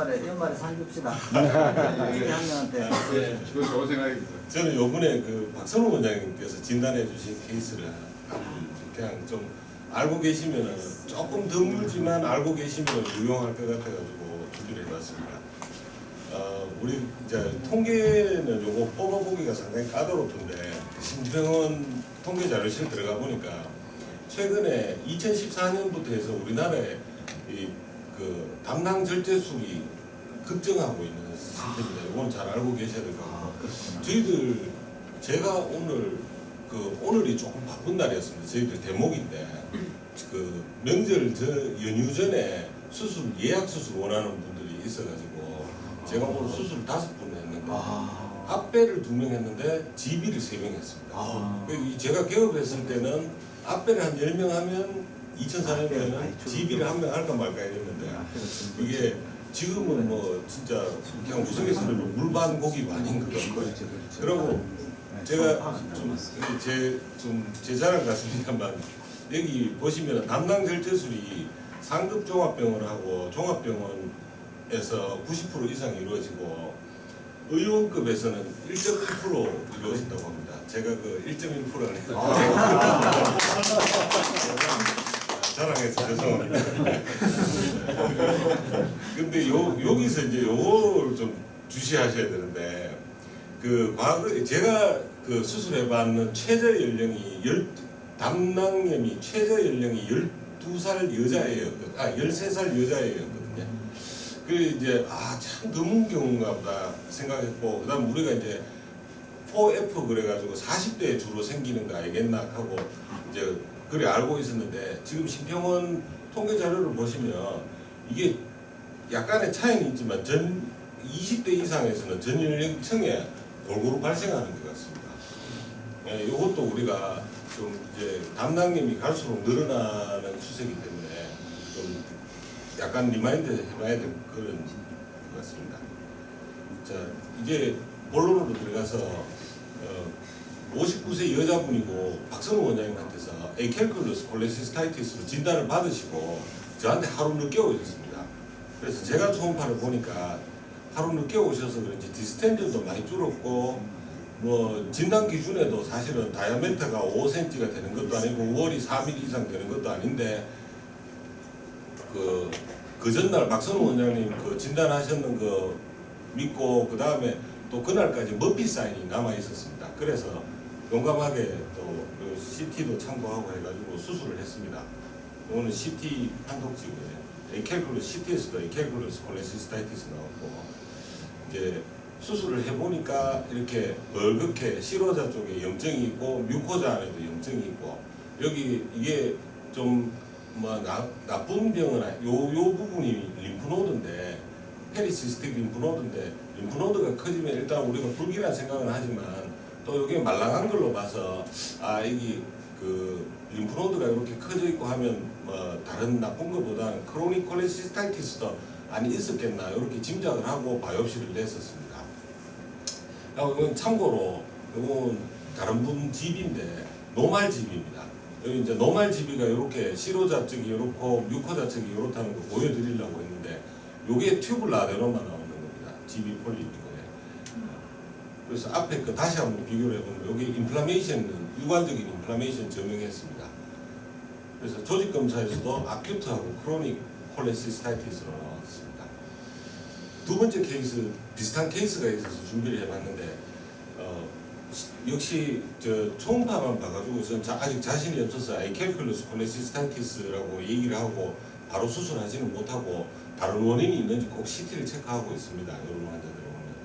연말에 살줍시다. 학년한테. 네, 그거 좋은 생각입니다. 저는 요번에 그 박선우 원장님께서 진단해 주신 케이스를 그냥 좀 알고 계시면은 조금 드물지만 알고 계시면 유용할 것 같아가지고 준비를 해봤습니다. 우리 이제 통계는 요거 뽑아보기가 상당히 까다롭던데 신병원 통계 자료실 들어가 보니까 최근에 2014년부터 해서 우리나라에 그 담낭 절제술이 급증하고 있는 상태입니다. 이건 잘 알고 계셔야 될 것 같고 저희들 제가 오늘이 조금 바쁜 날이었습니다. 저희들 대목인데 그 명절 연휴 전에 수술 예약 수술 원하는 분들이 있어가지고 제가 오늘 수술 5분 했는데 앞배를 2명 했는데 지비를 3명 했습니다. 제가 개업했을 때는 앞배를 한 10명 하면 2004년에는 지비를 1명 할까 말까 했는데 이게 지금은 뭐 진짜 그냥 우스갯소리로 물반 고기 반인 것 같고요. 그리고 제가 제 자랑 같습니다만 여기 보시면 담낭 절제술이 상급 종합병원하고 종합병원에서 90% 이상 이루어지고 의원급에서는 1.1% 이루어진다고 합니다. 제가 그 1.1%를 자랑해서 죄송합니다. 근데 여기서 이제 요걸 좀 주시하셔야 되는데 그 과거 제가 그 수술해봤는 최저 연령이 담낭염이 최저 연령이 12살 여자예요. 13살 여자예요거든요. 그 이제 참 드문 경우인가 보다 생각했고 그다음 우리가 이제 4F 그래가지고 40대에 주로 생기는 거 알겠나 하고 이제 그래 알고 있었는데 지금 신병원 통계 자료를 보시면 이게 약간의 차이는 있지만 20대 이상에서는 전 연령층에 골고루 발생하는 것 같습니다. 예, 이것도 우리가 좀 이제 담낭염이 갈수록 늘어나는 추세이기 때문에 좀 약간 리마인드 해봐야 될 그런 것 같습니다. 자, 이제 본론으로 들어가서 59세 여자분이고 박선우 원장님한테서 에켈클루스 콜레시스타이티스로 진단을 받으시고 저한테 하루 늦게 오셨습니다. 그래서 제가 초음파를 보니까 하루 늦게 오셔서 그런지 디스텐전도 많이 줄었고 뭐 진단 기준에도 사실은 다이아메터가 5cm가 되는 것도 아니고 월이 4mm 이상 되는 것도 아닌데 그 전날 박선우 원장님 그 진단하셨는 거 믿고 그 다음에 또 그날까지 머피 사인이 남아 있었습니다. 그래서 용감하게 또 CT도 참고하고 해가지고 수술을 했습니다. 오늘 CT 판독지고요. CT에서도 에켈클루스 콜레시스타이티스 나왔고 이제 수술을 해보니까 이렇게 벌겋게 시로자 쪽에 염증이 있고 뮤코자 안에도 염증이 있고 여기 이게 좀 뭐 나쁜 병은 요 부분이 림프노드인데 페리시스틱 림프노드인데 림프노드가 커지면 일단 우리가 불길한 생각은 하지만 또 이게 말랑한 걸로 봐서 이게 그 림프노드가 이렇게 커져 있고 하면 뭐 다른 나쁜 것보다는 크로닉 콜레시스타이티스도 안이 있었겠나 이렇게 짐작을 하고 바이옵시를 냈었습니다. 이건 참고로 이건 다른 분 집인데 노말 집입니다. 여기 이제 노말 집이가 이렇게 시로자 쪽이 이렇고 뮤코자 쪽이 이렇다는 거 보여드리려고 했는데 요게 튜블 라데노만 나오는 겁니다. 집이 폴리이고요. 그래서 앞에 거 다시 한번 비교를 해보면 여기 인플라메이션은 유관적인 인플라메이션 증명했습니다. 그래서 조직 검사에서도 아큐트하고 크로닉 콜레시스타이티스로 나왔습니다. 두 번째 케이스 비슷한 케이스가 있어서 준비를 해봤는데 역시 저 초음파만 봐가지고 저는 아직 자신이 없어서 에켈클루스 콜레시스타이티스라고 얘기를 하고 바로 수술하지는 못하고 다른 원인이 있는지 꼭 CT를 체크하고 있습니다. 이런 환자들 보면.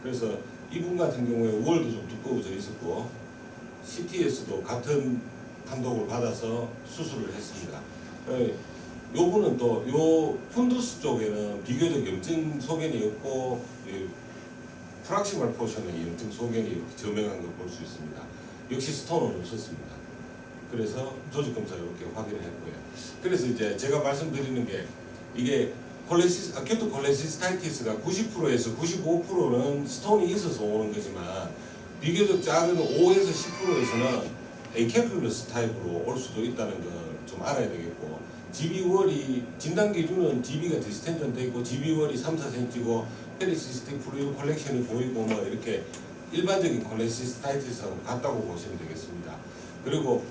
그래서 이분 같은 경우에 우월도 좀 두꺼워져 있었고 CT에서도 같은 판독을 받아서 수술을 했습니다. 요분은 또 요 푼두스 쪽에는 비교적 염증 소견이 없고 프락시멀 포션의 염증 소견이 이렇게 저명한 걸 볼 수 있습니다. 역시 스톤은 없었습니다. 그래서 조직 검사 이렇게 확인을 했고요. 그래서 이제 제가 말씀드리는 게 이게 아큐트 콜레시스타이티스가 90%에서 95%는 스톤이 있어서 오는 거지만 비교적 작은 5에서 10%에서는 에켈클루스 타입으로 올 수도 있다는 걸 좀 알아야 되겠고 GB월이 진단 기준은 GB가 디스텐전돼 있고 GB월이 3, 4cm고 페리시스틱 플루이드 컬렉션이 보이고 뭐 이렇게 일반적인 콜레시스타이티스하고 같다고 보시면 되겠습니다. 그리고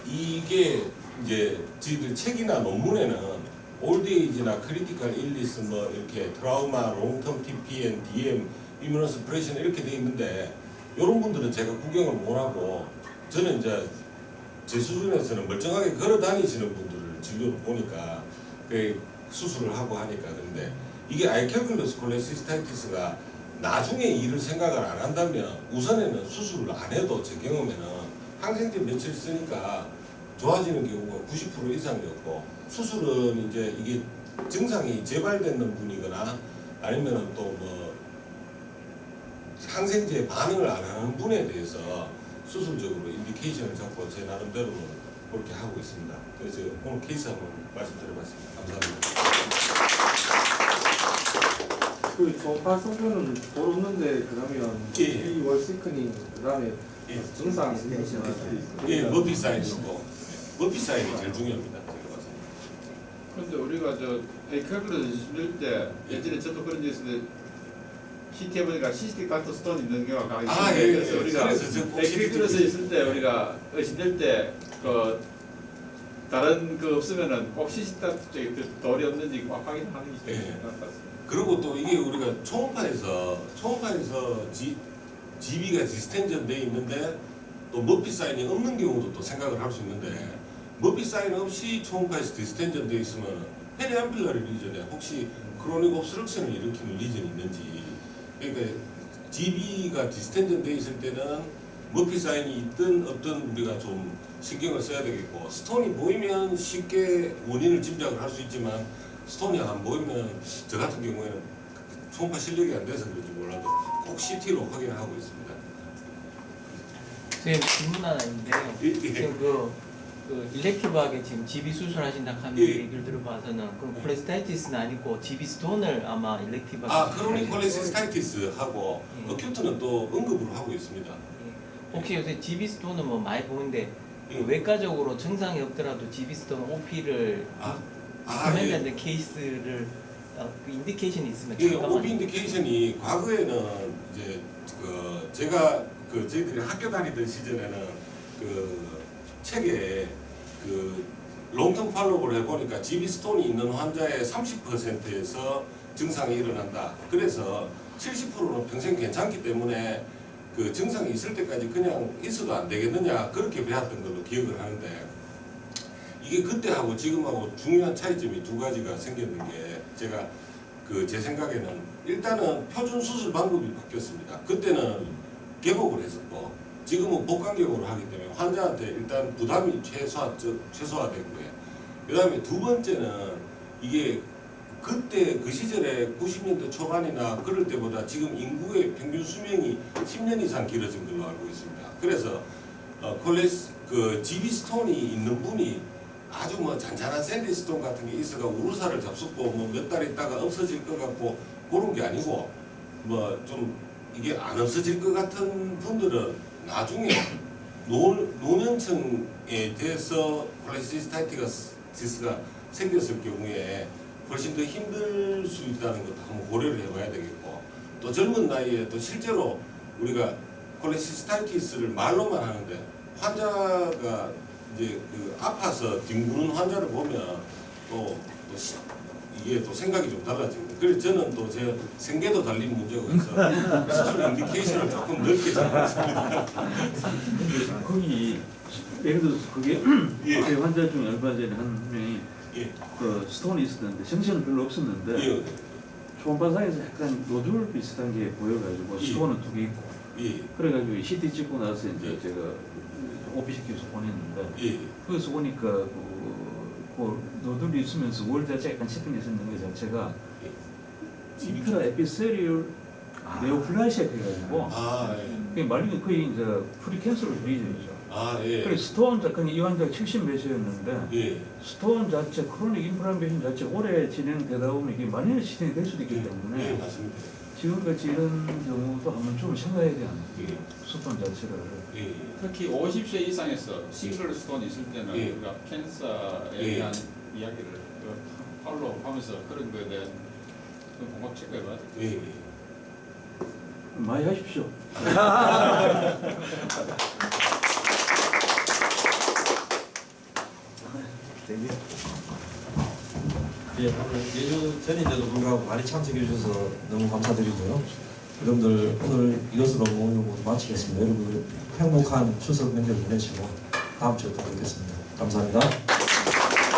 이게 이제 저희들 책이나 논문에는 올드에이지나 크리티컬 일리스 뭐 이렇게 트라우마, 롱텀 TPN, DM, 이뮤노스프레션 이렇게 돼 있는데 이런 분들은 제가 구경을 못하고 저는 이제 제 수준에서는 멀쩡하게 걸어 다니시는 분들을 진료를 보니까 수술을 하고 하니까. 그런데 이게 아이켈큘러스 콜레시스타이티스가 나중에 일을 생각을 안 한다면 우선에는 수술을 안 해도 제 경험에는 항생제 며칠 쓰니까 좋아지는 경우가 90% 이상이었고, 수술은 이제 이게 증상이 재발되는 분이거나 아니면 또 뭐 항생제에 반응을 안 하는 분에 대해서 수술적으로 인디케이션을 잡고 제 나름대로는 그렇게 하고 있습니다. 그래서 오늘 케이스 한번 말씀드려봤습니다. 감사합니다. 그 저파 성분은 볼 없는데 그러면 예. 이 월시크닝 그다음에 예. 증상 있는 예, 머피 사인이고 머피 사인이 제일 중요합니다. 제가 봐서. 그런데 우리가 저 에이클클러스 있을 때 예전에 저도 그런 적 있었는데 CT 해보니까 시스틱 닥터 스톤 있는 경우가 강하게 아, 있는데 예, 그래서 예. 우리가 그래서 저 꼭 에이클클러스 CT 있을 때 우리가 의심될 때 그 다른 그 없으면은 꼭 시스틱 닥터 쪽에 그 돌이 없는지 꼭 확인하는 게 예. 중요한 것 같습니다. 그리고 또 이게 우리가 초음파에서 GB가 디스텐전 돼 있는데 또 머피 사인이 없는 경우도 또 생각을 할 수 있는데, 머피 사인 없이 초음파에서 디스텐전 돼 있으면 페리암필라리 리전에 혹시 크로닉 옵스트럭션을 일으키는 리전이 있는지. 그러니까 GB가 디스텐전 돼 있을 때는 머피 사인이 있든 없든 우리가 좀 신경을 써야 되겠고, 스톤이 보이면 쉽게 원인을 짐작을 할 수 있지만 스톤이 안 보이면 저 같은 경우에는 초음파 실력이 안 돼서 그런지 몰라도 꼭 CT로 확인하고 있습니다. 선생님 질문 하나 있는데요. 예. 지금 그 일렉티브하게 지금 GB 수술하신다 하는 예. 얘기를 들어봐서는 그럼 콜레스타이티스는 아니고 GB 스톤을 아마 일렉티브하게 아, 크로닉 콜레시스타이티스하고 예. 어큐트는 또 응급으로 하고 있습니다. 혹시 요새 GB 스톤은 뭐 많이 보는데 예. 외과적으로 증상이 없더라도 GB 스톤 OP를 리커멘드하는 케이스를 그 인디케이션이 있으면 예, 잠깐만. OP 인디케이션이 과거에는 이제 그 제가 그 저희들이 학교 다니던 시절에는 그 책에 그 롱텀 팔로우를 해보니까 GB 스톤이 있는 환자의 30%에서 증상이 일어난다. 그래서 70%는 평생 괜찮기 때문에 그 증상이 있을 때까지 그냥 있어도 안 되겠느냐, 그렇게 배웠던 걸로 기억을 하는데, 이게 그때하고 지금하고 중요한 차이점이 두 가지가 생겼는 게, 제가 그 제 생각에는 일단은 표준 수술 방법이 바뀌었습니다. 그때는 개복을 했었고 지금은 복강개복을 하기 때문에 환자한테 일단 부담이 최소화되고요. 그 다음에 두 번째는 이게 그때 그 시절에 90년대 초반이나 그럴 때보다 지금 인구의 평균 수명이 10년 이상 길어진 걸로 알고 있습니다. 그래서 그 GB 스톤이 있는 분이 아주 뭐 잔잔한 샌디 스톤 같은 게 있어가 우루사를 잡숫고 뭐 몇 달 있다가 없어질 것 같고 그런 게 아니고, 뭐 좀 이게 안 없어질 것 같은 분들은 나중에 노년층에 대해서 콜레시스타이티스가 생겼을 경우에 훨씬 더 힘들 수 있다는 것도 한번 고려를 해봐야 되겠고, 또 젊은 나이에 또 실제로 우리가 콜레시스타이티스를 말로만 하는데 환자가 이제 그 아파서 뒹구는 환자를 보면 또 이게 또 생각이 좀 달라집니다. 그래서 저는 또 제 생계도 달린 문제가 있어서 수술 인디케이션을 조금 넓게 잡았습니다. 거기 예를 들어서 그게 예. 제 환자 중에 얼마 전에 한 명이 예. 그 스톤이 있었는데 정신은 별로 없었는데 예. 초음파상에서 약간 노즐 비슷한 게 보여가지고 예. 스톤은 두 개 있고 예. 그래가지고 CT 찍고 나서 이제 예. 제가 OP 시켜서 보냈는데 예. 거기서 보니까 그 노즐이 있으면서 월 자체가 약간 체크이 있는 것 자체가 인트라 에피세리얼 네오플라시아 해가지고 아, 예. 그게 말리면 거의 이제 프리캔서로 리전이죠. 아, 예. 그래 스톤 자체는 이 환자가 70몇이었는데 예. 스톤 자체 크로닉 인플라메이션 자체 오래 진행되다 보면 이게 만연히 진행이 될 수도 있기 예, 때문에 맞습니다. 지금같이 이런 경우도 한번 좀 생각해야 돼요. 예. 스톤 자체를. 예. 특히 50세 이상에서 싱글 스톤 있을 때는 예. 우리가 캔서에 예. 대한 이야기를 팔로 하면서 그런 거에 대한 공감 체크해봐야 돼. 예, 예. 많이 하십시오. 예, 오늘 예주 전인데도 불구하고 많이 참석해 주셔서 너무 감사드리고요. 여러분들 오늘 이것으로 오늘 모두 마치겠습니다. 여러분 행복한 추석 명절 보내시고 다음 주에 또 뵙겠습니다. 감사합니다.